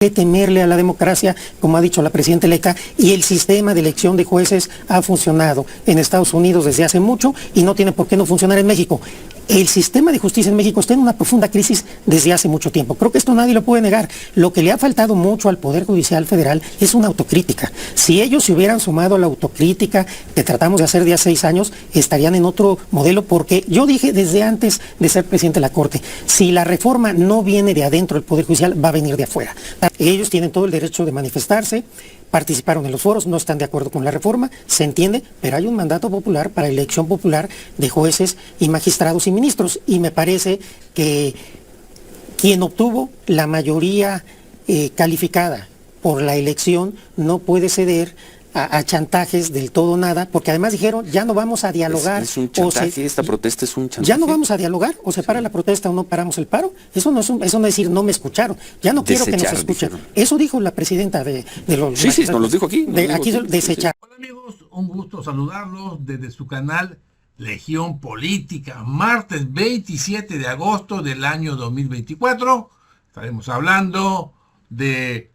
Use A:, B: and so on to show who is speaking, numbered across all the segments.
A: que temerle a la democracia, como ha dicho la presidenta electa, y el sistema de elección de jueces ha funcionado en Estados Unidos desde hace mucho y no tiene por qué no funcionar en México. El sistema de justicia en México está en una profunda crisis desde hace mucho tiempo. Creo que esto nadie lo puede negar. Lo que le ha faltado mucho al Poder Judicial Federal es una autocrítica. Si ellos se hubieran sumado a la autocrítica que tratamos de hacer de hace 6 años, estarían en otro modelo, porque yo dije desde antes de ser presidente de la Corte, si la reforma no viene de adentro del Poder Judicial, va a venir de afuera. Ellos tienen todo el derecho de manifestarse, participaron en los foros, no están de acuerdo con la reforma, se entiende, pero hay un mandato popular para elección popular de jueces y magistrados y ministros, y me parece que quien obtuvo la mayoría calificada por la elección no puede ceder a chantajes del todo nada, porque además dijeron, ya no vamos a dialogar.
B: Es un chantaje, esta protesta es un chantaje.
A: Ya no vamos a dialogar, o se para la protesta o no paramos el paro. Eso no es decir, no me escucharon, ya no quiero que nos escuchen. Dijeron. Eso dijo la presidenta de los...
B: Sí, nos lo dijo aquí.
A: Aquí desechar.
C: Hola amigos, un gusto saludarlos desde su canal Legión Política, martes 27 de agosto del año 2024. Estaremos hablando de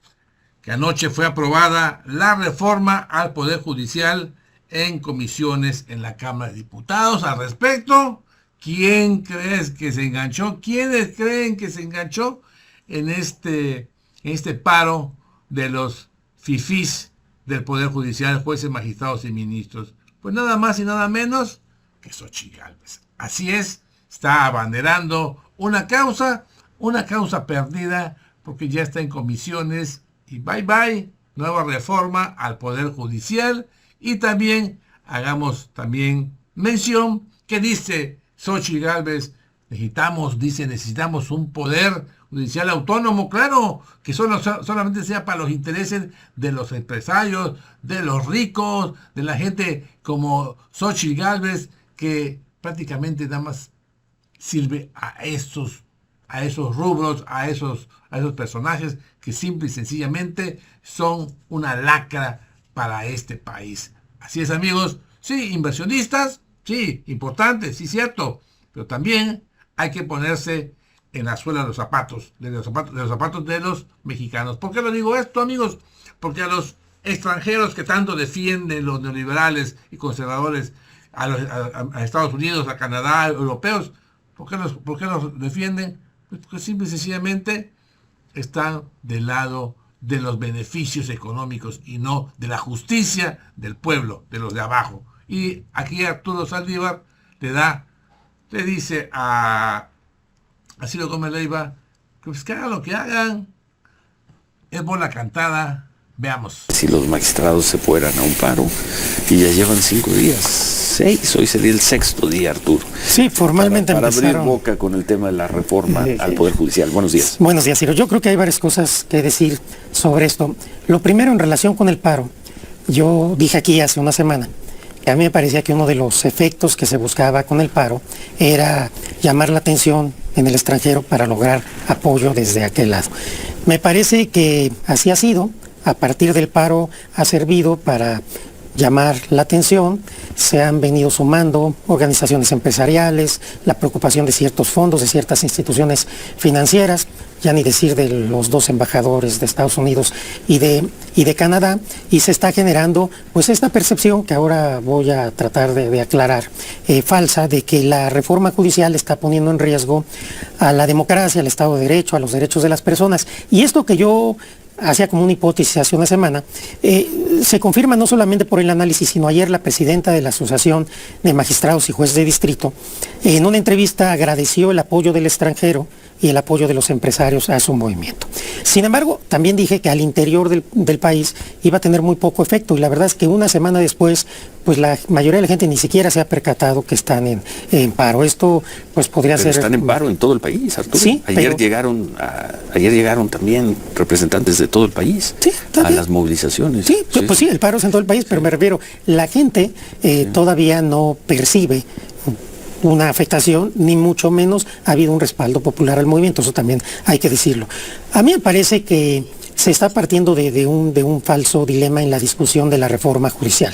C: que anoche fue aprobada la reforma al Poder Judicial en comisiones en la Cámara de Diputados. Al respecto, ¿quién crees que se enganchó? ¿Quiénes creen que se enganchó en este paro de los fifís del Poder Judicial, jueces, magistrados y ministros? Pues nada más y nada menos que Xochitl Gálvez. Así es, está abanderando una causa perdida, porque ya está en comisiones. Y bye bye, nueva reforma al Poder Judicial. Y también hagamos mención que dice Xochitl Gálvez, necesitamos un Poder Judicial autónomo, claro, que solamente sea para los intereses de los empresarios, de los ricos, de la gente como Xochitl Gálvez, que prácticamente nada más sirve a esos rubros, a esos personajes que simple y sencillamente son una lacra para este país. Así es, amigos. Sí, inversionistas, sí, importantes, sí, cierto, pero también hay que ponerse en la suela de los zapatos, de los zapatos de los mexicanos. ¿Por qué lo digo esto, amigos? Porque a los extranjeros que tanto defienden los neoliberales y conservadores, a Estados Unidos, a Canadá, europeos, ¿por qué los defienden? Pues porque simple y sencillamente están del lado de los beneficios económicos y no de la justicia del pueblo, de los de abajo. Y aquí Arturo Saldívar le dice a Ciro Gómez Leiva, pues que hagan lo que hagan, es bola cantada, veamos.
B: Si los magistrados se fueran a un paro, y ya llevan 5 días, 6, hoy sería el 6º día, Arturo.
A: Sí, formalmente
B: para abrir boca con el tema de la reforma al Poder Judicial. Buenos días.
A: Buenos días, Ciro. Yo creo que hay varias cosas que decir sobre esto. Lo primero, en relación con el paro, yo dije aquí hace una semana que a mí me parecía que uno de los efectos que se buscaba con el paro era llamar la atención en el extranjero para lograr apoyo desde aquel lado. Me parece que así ha sido. A partir del paro ha servido para llamar la atención, se han venido sumando organizaciones empresariales, la preocupación de ciertos fondos, de ciertas instituciones financieras, ya ni decir de los 2 embajadores de Estados Unidos y de Canadá, y se está generando pues esta percepción que ahora voy a tratar de aclarar, falsa, de que la reforma judicial está poniendo en riesgo a la democracia, al Estado de Derecho, a los derechos de las personas. Y esto que yo hacía como una hipótesis hace una semana, se confirma no solamente por el análisis, sino ayer la presidenta de la Asociación de Magistrados y Jueces de Distrito, en una entrevista agradeció el apoyo del extranjero y el apoyo de los empresarios a su movimiento. Sin embargo, también dije que al interior del país iba a tener muy poco efecto, y la verdad es que una semana después, pues la mayoría de la gente ni siquiera se ha percatado que están en paro. Esto pues podría ser...
B: Están en paro en todo el país, Arturo.
A: Sí,
B: ayer llegaron también representantes de todo el país, sí, a las movilizaciones.
A: Sí, pues sí, el paro es en todo el país, pero me refiero, la gente todavía no percibe una afectación, ni mucho menos ha habido un respaldo popular al movimiento, eso también hay que decirlo. A mí me parece que se está partiendo de un falso dilema en la discusión de la reforma judicial.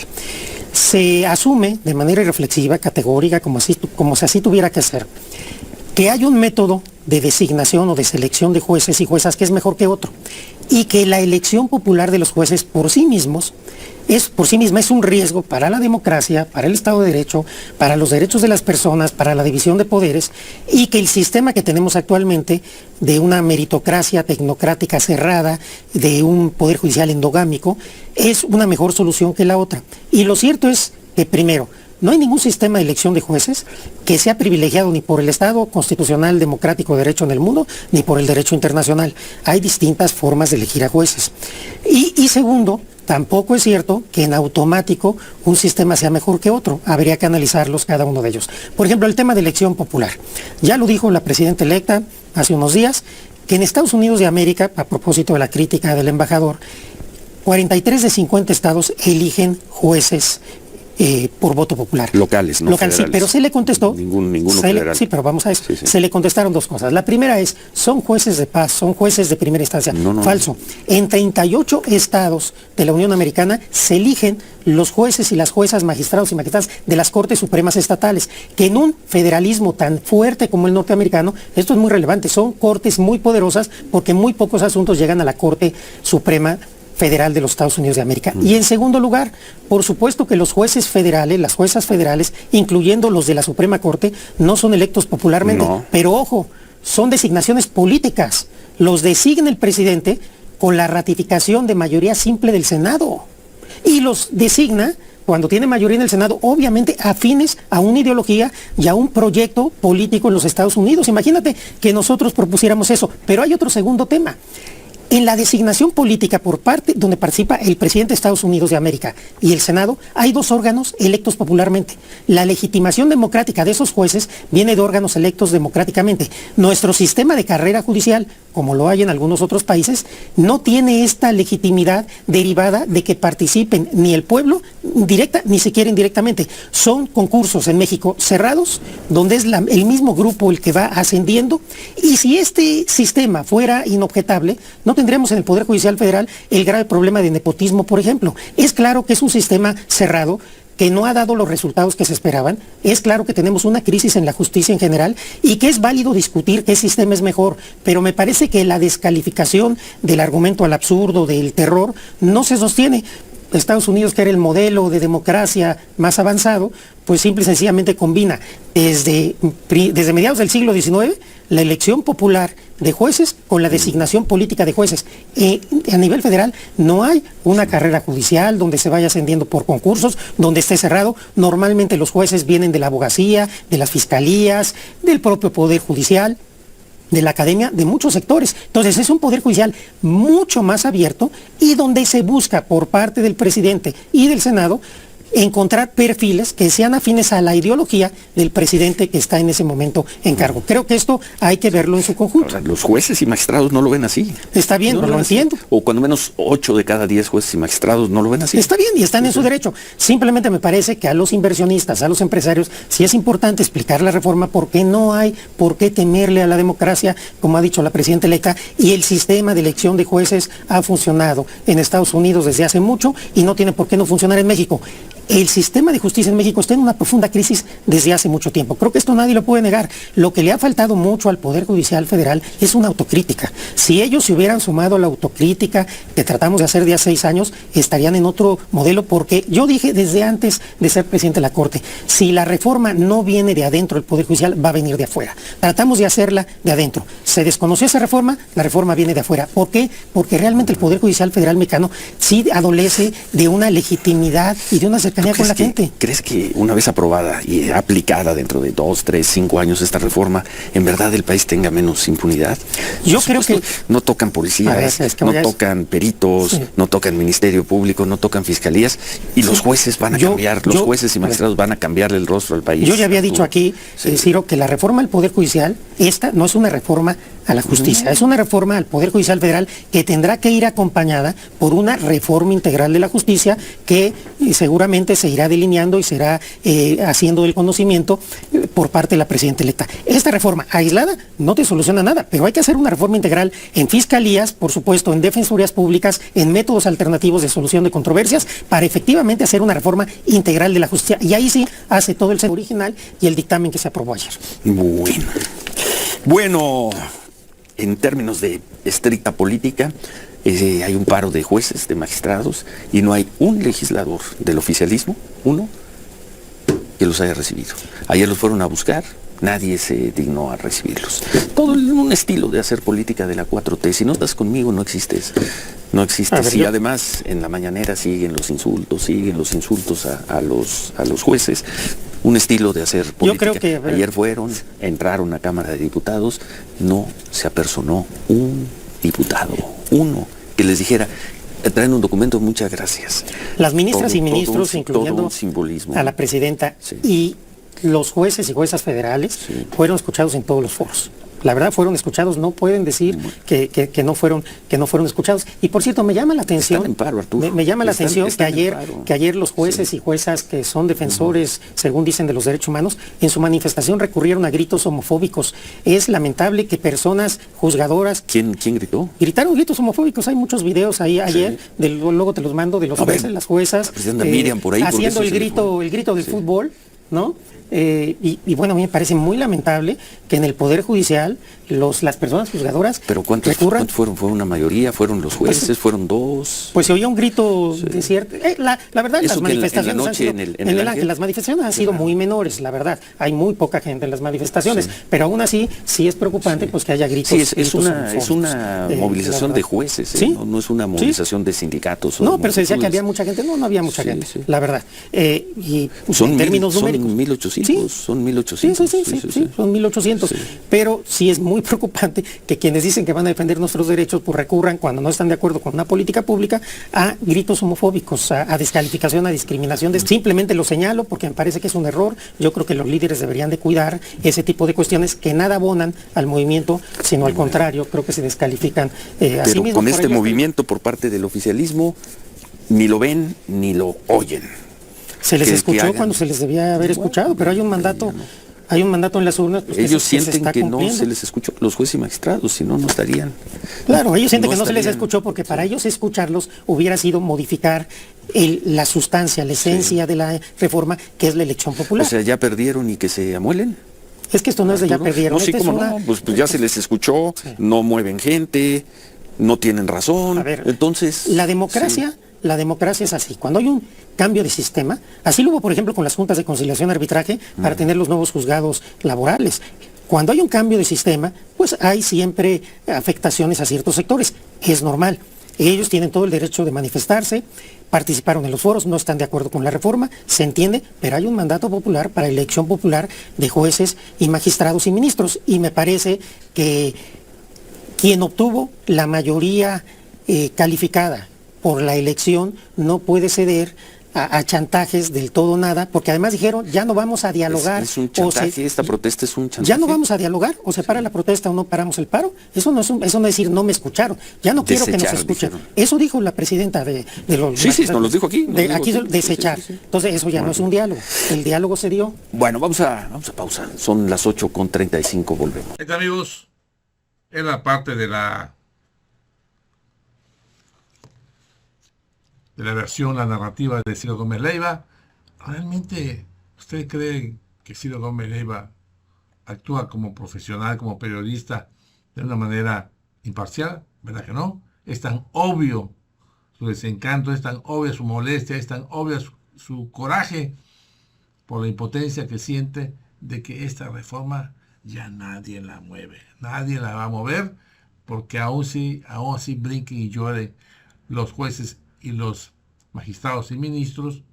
A: Se asume de manera irreflexiva, categórica, como si así tuviera que ser, que hay un método de designación o de selección de jueces y juezas que es mejor que otro, y que la elección popular de los jueces por sí misma es un riesgo para la democracia, para el Estado de Derecho, para los derechos de las personas, para la división de poderes, y que el sistema que tenemos actualmente de una meritocracia tecnocrática cerrada, de un poder judicial endogámico, es una mejor solución que la otra. Y lo cierto es que, primero, no hay ningún sistema de elección de jueces que sea privilegiado ni por el Estado constitucional democrático de derecho en el mundo, ni por el derecho internacional. Hay distintas formas de elegir a jueces. Y segundo, tampoco es cierto que en automático un sistema sea mejor que otro. Habría que analizarlos cada uno de ellos. Por ejemplo, el tema de elección popular. Ya lo dijo la presidenta electa hace unos días, que en Estados Unidos de América, a propósito de la crítica del embajador, 43 de 50 estados eligen jueces por voto popular.
B: Locales, no
A: Local,
B: federales.
A: Sí, pero se le contestó.
B: Ninguno federal.
A: Sí, pero vamos a eso.
B: Sí, sí.
A: Se le contestaron dos cosas. La primera es, son jueces de paz, son jueces de primera instancia.
B: No.
A: Falso. En 38 estados de la Unión Americana se eligen los jueces y las juezas, magistrados y magistradas de las Cortes Supremas Estatales, que en un federalismo tan fuerte como el norteamericano, esto es muy relevante, son cortes muy poderosas porque muy pocos asuntos llegan a la Corte Suprema Federal de los Estados Unidos de América. Y en segundo lugar, por supuesto que los jueces federales, las juezas federales, incluyendo los de la Suprema Corte, no son electos popularmente.
B: No.
A: Pero ojo, son designaciones políticas. Los designa el presidente con la ratificación de mayoría simple del Senado. Y los designa, cuando tiene mayoría en el Senado, obviamente afines a una ideología y a un proyecto político en los Estados Unidos. Imagínate que nosotros propusiéramos eso. Pero hay otro segundo tema. En la designación política por parte donde participa el presidente de Estados Unidos de América y el Senado, hay dos órganos electos popularmente. La legitimación democrática de esos jueces viene de órganos electos democráticamente. Nuestro sistema de carrera judicial, como lo hay en algunos otros países, no tiene esta legitimidad derivada de que participen ni el pueblo directa ni siquiera indirectamente. Son concursos en México cerrados, donde es el mismo grupo el que va ascendiendo, y si este sistema fuera inobjetable, no tendremos en el Poder Judicial Federal el grave problema de nepotismo, por ejemplo. Es claro que es un sistema cerrado que no ha dado los resultados que se esperaban. Es claro que tenemos una crisis en la justicia en general y que es válido discutir qué sistema es mejor, pero me parece que la descalificación del argumento al absurdo, del terror, no se sostiene. Estados Unidos, que era el modelo de democracia más avanzado, pues simple y sencillamente combina desde mediados del siglo XIX la elección popular de jueces con la designación política de jueces. A nivel federal no hay una carrera judicial donde se vaya ascendiendo por concursos, donde esté cerrado. Normalmente los jueces vienen de la abogacía, de las fiscalías, del propio Poder Judicial, de la academia, de muchos sectores. Entonces es un poder judicial mucho más abierto y donde se busca por parte del presidente y del Senado encontrar perfiles que sean afines a la ideología del presidente que está en ese momento en cargo. Creo que esto hay que verlo en su conjunto.
B: Ahora, los jueces y magistrados no lo ven así.
A: Está bien, no lo entiendo.
B: O cuando menos 8 de cada 10 jueces y magistrados no lo ven así.
A: Está bien y están en su derecho. Simplemente me parece que a los inversionistas, a los empresarios, sí es importante explicar la reforma porque no hay por qué temerle a la democracia, como ha dicho la presidenta electa, y el sistema de elección de jueces ha funcionado en Estados Unidos desde hace mucho y no tiene por qué no funcionar en México. El sistema de justicia en México está en una profunda crisis desde hace mucho tiempo. Creo que esto nadie lo puede negar. Lo que le ha faltado mucho al Poder Judicial Federal es una autocrítica. Si ellos se hubieran sumado a la autocrítica que tratamos de hacer de hace 6 años, estarían en otro modelo, porque yo dije desde antes de ser presidente de la Corte, si la reforma no viene de adentro del Poder Judicial, va a venir de afuera. Tratamos de hacerla de adentro. Se desconoció esa reforma, la reforma viene de afuera. ¿Por qué? Porque realmente el Poder Judicial Federal mexicano sí adolece de una legitimidad y de una cercanía con la gente.
B: ¿Crees que una vez aprobada y aplicada dentro de 2, 3, 5 años esta reforma, en verdad el país tenga menos impunidad?
A: Yo creo que
B: no tocan policías, no tocan peritos, no tocan Ministerio Público, no tocan fiscalías, y los jueces van a cambiar, los jueces y magistrados van a cambiarle el rostro al país.
A: Yo ya había dicho aquí, Ciro, que la reforma al Poder Judicial, esta no es una reforma a la justicia, es una reforma al Poder Judicial Federal que tendrá que ir acompañada por una reforma integral de la justicia que seguramente se irá delineando y será haciendo el conocimiento por parte de la presidenta electa. Esta reforma aislada no te soluciona nada, pero hay que hacer una reforma integral en fiscalías, por supuesto, en defensorías públicas, en métodos alternativos de solución de controversias, para efectivamente hacer una reforma integral de la justicia. Y ahí sí hace todo el original y el dictamen que se aprobó ayer.
B: Bueno. Bueno, en términos de estricta política, hay un paro de jueces, de magistrados, y no hay un legislador del oficialismo, uno, que los haya recibido. Ayer los fueron a buscar, nadie se dignó a recibirlos. Todo un estilo de hacer política de la 4T. Si no estás conmigo, no existes. No existes. Y además, en la mañanera siguen los insultos a los jueces. Un estilo de hacer política.
A: Yo creo que
B: ayer entraron a Cámara de Diputados, no se apersonó un diputado, uno, que les dijera, traen un documento, muchas gracias.
A: Las ministras y ministros, incluyendo
B: a
A: la presidenta, y los jueces y juezas federales, fueron escuchados en todos los foros. La verdad, fueron escuchados, no pueden decir que no fueron escuchados. Y por cierto, me llama la atención, me llama la atención que ayer los jueces y juezas que son defensores, según dicen, de los derechos humanos, en su manifestación recurrieron a gritos homofóbicos. Es lamentable que personas juzgadoras...
B: ¿Quién gritó?
A: Gritaron gritos homofóbicos. Hay muchos videos ahí ayer, luego te los mando, de los jueces, las juezas,
B: Miriam por ahí,
A: haciendo el grito del fútbol, ¿no? Y bueno, a mí me parece muy lamentable que en el Poder Judicial las personas juzgadoras...
B: ¿Pero cuántos fueron? ¿Fue una mayoría? ¿Fueron los jueces? ¿Fueron dos?
A: Pues se oía un grito de cierto... la verdad, las manifestaciones las manifestaciones han sido muy menores, la verdad. Hay muy poca gente en las manifestaciones, pero aún así sí es preocupante pues que haya gritos.
B: Sí, es una movilización de jueces, no es una movilización de sindicatos.
A: No, pero se decía que había mucha gente. No había mucha gente, la verdad. Y en términos numéricos...
B: Son 1800, son 1800.
A: Sí, son 1800. Pero sí es muy preocupante que quienes dicen que van a defender nuestros derechos pues recurran, cuando no están de acuerdo con una política pública, a gritos homofóbicos, a descalificación, a discriminación. Simplemente lo señalo porque me parece que es un error. Yo creo que los líderes deberían de cuidar ese tipo de cuestiones que nada abonan al movimiento, sino al contrario, creo que se descalifican a sí mismos.
B: Pero con este movimiento por parte del oficialismo, ni lo ven ni lo oyen.
A: Se les escuchó cuando se les debía haber escuchado, pero hay un mandato en las urnas. Pues,
B: ellos sienten que no se les escuchó, los jueces y magistrados, si no, no estarían.
A: Claro, ellos sienten que no se les escuchó porque para ellos escucharlos hubiera sido modificar la sustancia, la esencia de la reforma, que es la elección popular.
B: O sea, ¿ya perdieron y que se amuelen?
A: Es que esto no es de ya perdieron.
B: No, sí, como no, pues ya se les escuchó, no mueven gente, no tienen razón.
A: A ver,
B: entonces...
A: La democracia es así. Cuando hay un cambio de sistema, así lo hubo, por ejemplo, con las juntas de conciliación y arbitraje para tener los nuevos juzgados laborales. Cuando hay un cambio de sistema, pues hay siempre afectaciones a ciertos sectores. Es normal. Ellos tienen todo el derecho de manifestarse, participaron en los foros, no están de acuerdo con la reforma, se entiende, pero hay un mandato popular para elección popular de jueces y magistrados y ministros. Y me parece que quien obtuvo la mayoría calificada por la elección no puede ceder a chantajes del todo nada, porque además dijeron, ya no vamos a dialogar.
B: Es un chantaje, esta protesta es un chantaje.
A: Ya no vamos a dialogar, o se para la protesta o no paramos el paro. Eso no es decir, no me escucharon. Ya no quiero que nos escuchen. Dijeron. Eso dijo la presidenta de los...
B: Sí, nos los dijo aquí.
A: Desechar. Entonces eso ya no es un diálogo. El diálogo se dio.
B: Bueno, vamos a pausa. Son las 8:35, volvemos.
C: Amigos, en la parte de la versión, la narrativa de Ciro Gómez Leiva. ¿Realmente usted cree que Ciro Gómez Leiva actúa como profesional, como periodista, de una manera imparcial? ¿Verdad que no? Es tan obvio su desencanto, es tan obvia su molestia, es tan obvia su coraje por la impotencia que siente de que esta reforma ya nadie la mueve, nadie la va a mover, porque aún así brinquen y lloren los jueces y los magistrados y ministros,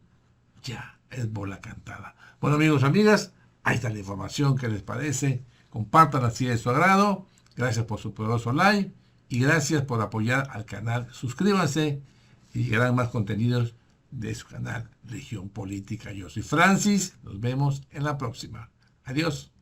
C: ya es bola cantada. Bueno, amigos, amigas, ahí está la información. ¿Qué les parece? Compártanla si es de su agrado. Gracias por su poderoso like y gracias por apoyar al canal. Suscríbanse y llegarán más contenidos de su canal Legión Política. Yo soy Francis. Nos vemos en la próxima. Adiós.